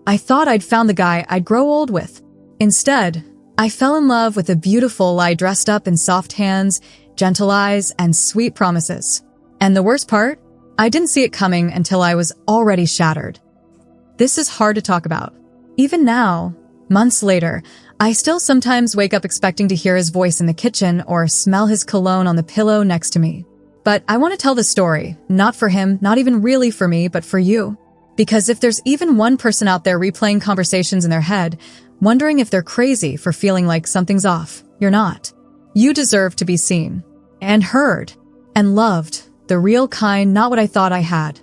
I thought I'd found the guy I'd grow old with. Instead, I fell in love with a beautiful lie dressed up in soft hands, gentle eyes, and sweet promises. And the worst part? I didn't see it coming until I was already shattered. This is hard to talk about. Even now, months later, I still sometimes wake up expecting to hear his voice in the kitchen or smell his cologne on the pillow next to me. But I want to tell the story, not for him, not even really for me, but for you. Because if there's even one person out there replaying conversations in their head, wondering if they're crazy for feeling like something's off, you're not. You deserve to be seen, and heard, and loved, the real kind, not what I thought I had.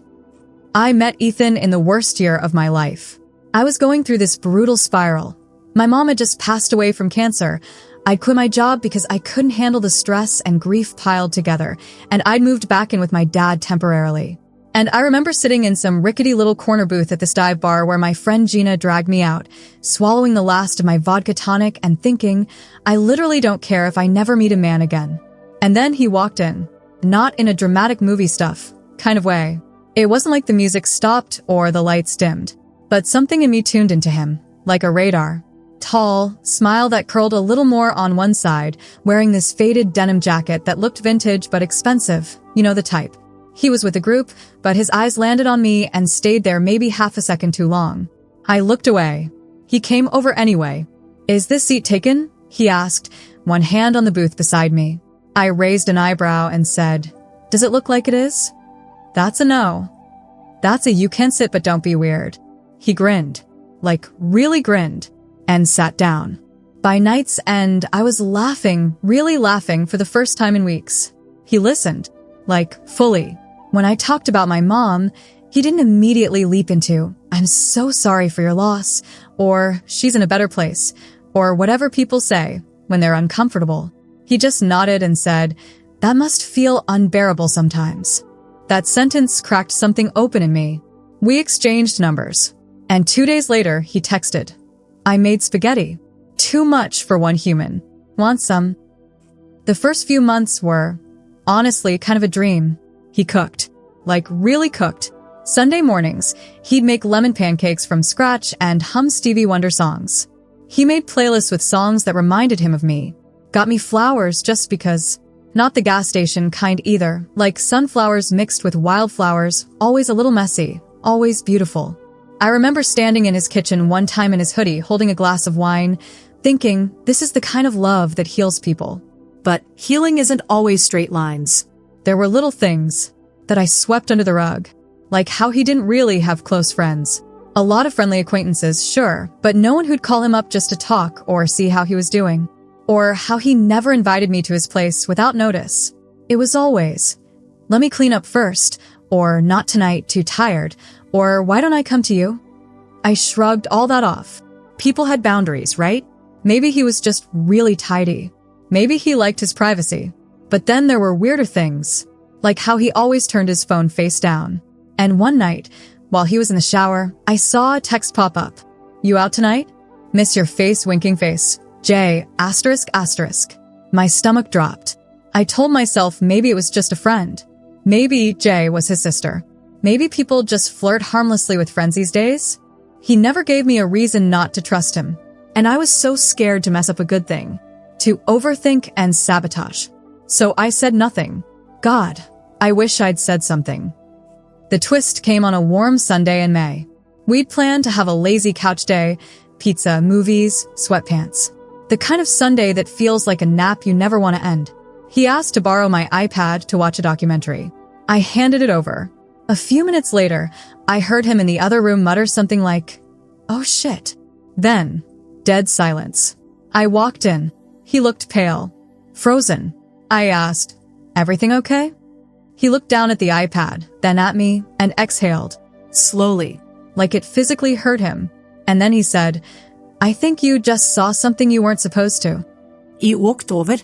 I met Ethan in the worst year of my life. I was going through this brutal spiral. My mom had just passed away from cancer. I'd quit my job because I couldn't handle the stress and grief piled together, and I'd moved back in with my dad temporarily. And I remember sitting in some rickety little corner booth at this dive bar where my friend Gina dragged me out, swallowing the last of my vodka tonic and thinking, I literally don't care if I never meet a man again. And then he walked in, not in a dramatic movie stuff kind of way. It wasn't like the music stopped or the lights dimmed, but something in me tuned into him, like a radar. Tall, smile that curled a little more on one side, wearing this faded denim jacket that looked vintage but expensive, you know the type. He was with a group, but his eyes landed on me and stayed there maybe half a second too long. I looked away. He came over anyway. Is this seat taken? He asked, one hand on the booth beside me. I raised an eyebrow and said, Does it look like it is? That's a no. That's a you can sit but don't be weird. He grinned, like really grinned, and sat down. By night's end, I was laughing, really laughing for the first time in weeks. He listened, like fully. When I talked about my mom, he didn't immediately leap into, I'm so sorry for your loss, or she's in a better place, or whatever people say when they're uncomfortable. He just nodded and said, that must feel unbearable sometimes. That sentence cracked something open in me. We exchanged numbers. And 2 days later, he texted, I made spaghetti. Too much for one human. Want some? The first few months were, honestly, kind of a dream. He cooked. Like, really cooked. Sunday mornings, he'd make lemon pancakes from scratch and hum Stevie Wonder songs. He made playlists with songs that reminded him of me. Got me flowers just because. Not the gas station kind either, like sunflowers mixed with wildflowers, always a little messy, always beautiful. I remember standing in his kitchen one time in his hoodie, holding a glass of wine, thinking, this is the kind of love that heals people. But healing isn't always straight lines. There were little things that I swept under the rug, like how he didn't really have close friends. A lot of friendly acquaintances, sure, but no one who'd call him up just to talk or see how he was doing. Or how he never invited me to his place without notice. It was always, let me clean up first, or not tonight, too tired, or why don't I come to you? I shrugged all that off. People had boundaries, right? Maybe he was just really tidy. Maybe he liked his privacy. But then there were weirder things, like how he always turned his phone face down. And one night, while he was in the shower, I saw a text pop up. You out tonight? Miss your face, winking face. J*****. My stomach dropped. I told myself maybe it was just a friend. Maybe Jay was his sister. Maybe people just flirt harmlessly with friends these days. He never gave me a reason not to trust him. And I was so scared to mess up a good thing, to overthink and sabotage. So I said nothing. God, I wish I'd said something. The twist came on a warm Sunday in May. We'd planned to have a lazy couch day, pizza, movies, sweatpants. The kind of Sunday that feels like a nap you never want to end. He asked to borrow my iPad to watch a documentary. I handed it over. A few minutes later, I heard him in the other room mutter something like, oh shit. Then, dead silence. I walked in. He looked pale. Frozen. I asked, everything okay? He looked down at the iPad, then at me, and exhaled. Slowly, like it physically hurt him. And then he said, I think you just saw something you weren't supposed to. He walked over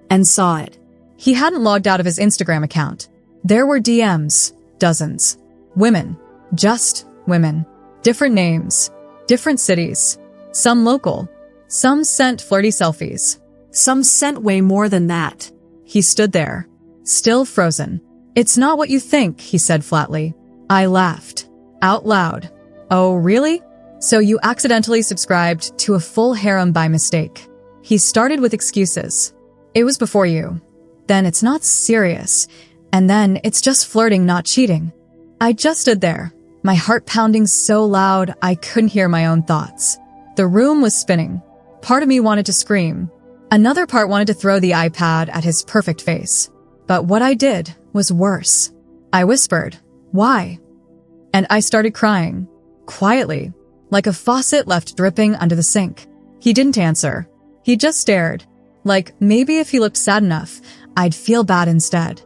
and saw it. He hadn't logged out of his Instagram account. There were DMs, dozens. Women. Just women. Different names. Different cities. Some local. Some sent flirty selfies. Some sent way more than that. He stood there, still frozen. It's not what you think, he said flatly. I laughed. Out loud. Oh, really? So you accidentally subscribed to a full harem by mistake. He started with excuses. It was before you. Then it's not serious. And then it's just flirting, not cheating. I just stood there, my heart pounding so loud I couldn't hear my own thoughts. The room was spinning. Part of me wanted to scream. Another part wanted to throw the iPad at his perfect face. But what I did was worse. I whispered, "Why?" And I started crying, quietly, like a faucet left dripping under the sink. He didn't answer. He just stared, like maybe if he looked sad enough, I'd feel bad instead.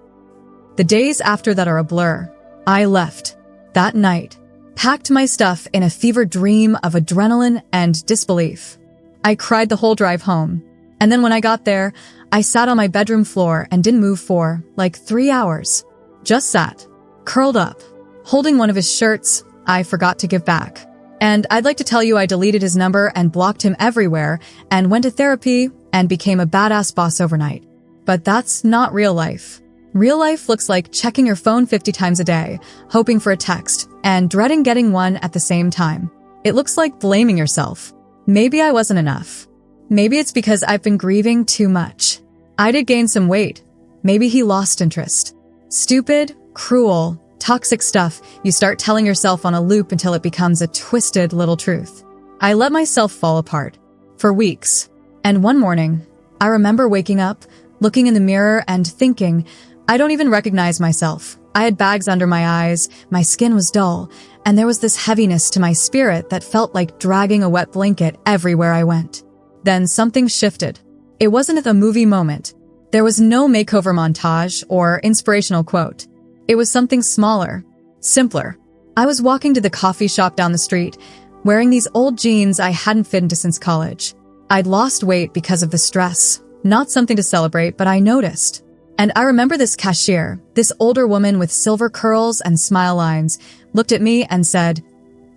The days after that are a blur. I left, that night, packed my stuff in a fever dream of adrenaline and disbelief. I cried the whole drive home. And then when I got there, I sat on my bedroom floor and didn't move for, like 3 hours. Just sat, curled up, holding one of his shirts I forgot to give back. And I'd like to tell you I deleted his number and blocked him everywhere and went to therapy and became a badass boss overnight. But that's not real life. Real life looks like checking your phone 50 times a day, hoping for a text, and dreading getting one at the same time. It looks like blaming yourself. Maybe I wasn't enough. Maybe it's because I've been grieving too much. I did gain some weight. Maybe he lost interest. Stupid, cruel, toxic stuff you start telling yourself on a loop until it becomes a twisted little truth. I let myself fall apart for weeks. And one morning, I remember waking up, looking in the mirror and thinking, I don't even recognize myself. I had bags under my eyes, my skin was dull, and there was this heaviness to my spirit that felt like dragging a wet blanket everywhere I went. Then something shifted. It wasn't a movie moment. There was no makeover montage or inspirational quote. It was something smaller, simpler. I was walking to the coffee shop down the street, wearing these old jeans I hadn't fit into since college. I'd lost weight because of the stress. Not something to celebrate, but I noticed. And I remember this cashier, this older woman with silver curls and smile lines, looked at me and said,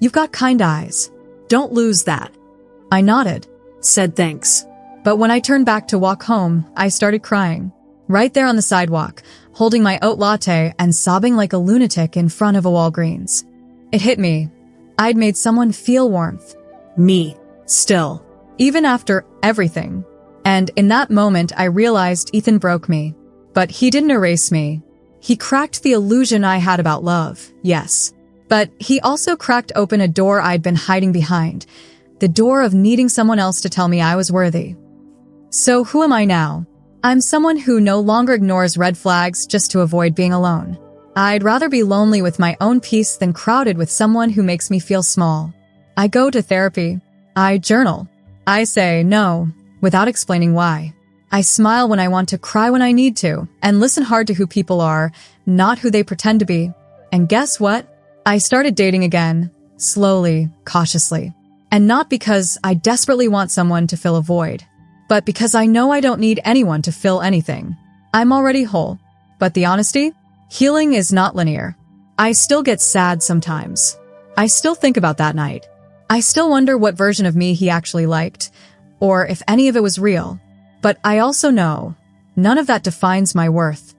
"You've got kind eyes. Don't lose that." I nodded, Said thanks. but when I turned back to walk home, I started crying. Right there on the sidewalk, holding my oat latte and sobbing like a lunatic in front of a Walgreens. It hit me. I'd made someone feel warmth. Me. Still. Even after everything. And in that moment, I realized Ethan broke me. But he didn't erase me. He cracked the illusion I had about love, yes. But he also cracked open a door I'd been hiding behind. The door of needing someone else to tell me I was worthy. So who am I now? I'm someone who no longer ignores red flags just to avoid being alone. I'd rather be lonely with my own peace than crowded with someone who makes me feel small. I go to therapy. I journal. I say no, without explaining why. I smile when I want to, cry when I need to, and listen hard to who people are, not who they pretend to be. And guess what? I started dating again, slowly, cautiously. And not because I desperately want someone to fill a void, but because I know I don't need anyone to fill anything. I'm already whole. But the honesty? Healing is not linear. I still get sad sometimes. I still think about that night. I still wonder what version of me he actually liked, or if any of it was real. But I also know none of that defines my worth.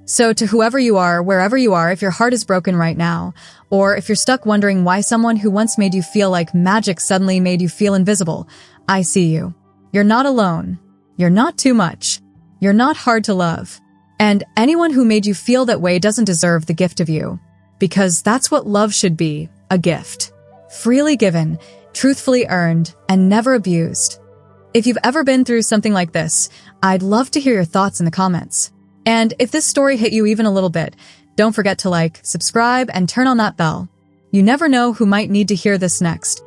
So to whoever you are, wherever you are, if your heart is broken right now, or if you're stuck wondering why someone who once made you feel like magic suddenly made you feel invisible, I see you. You're not alone. You're not too much. You're not hard to love. And anyone who made you feel that way doesn't deserve the gift of you. Because that's what love should be, a gift. Freely given, truthfully earned, and never abused. If you've ever been through something like this, I'd love to hear your thoughts in the comments. And if this story hit you even a little bit, don't forget to like, subscribe, and turn on that bell. You never know who might need to hear this next.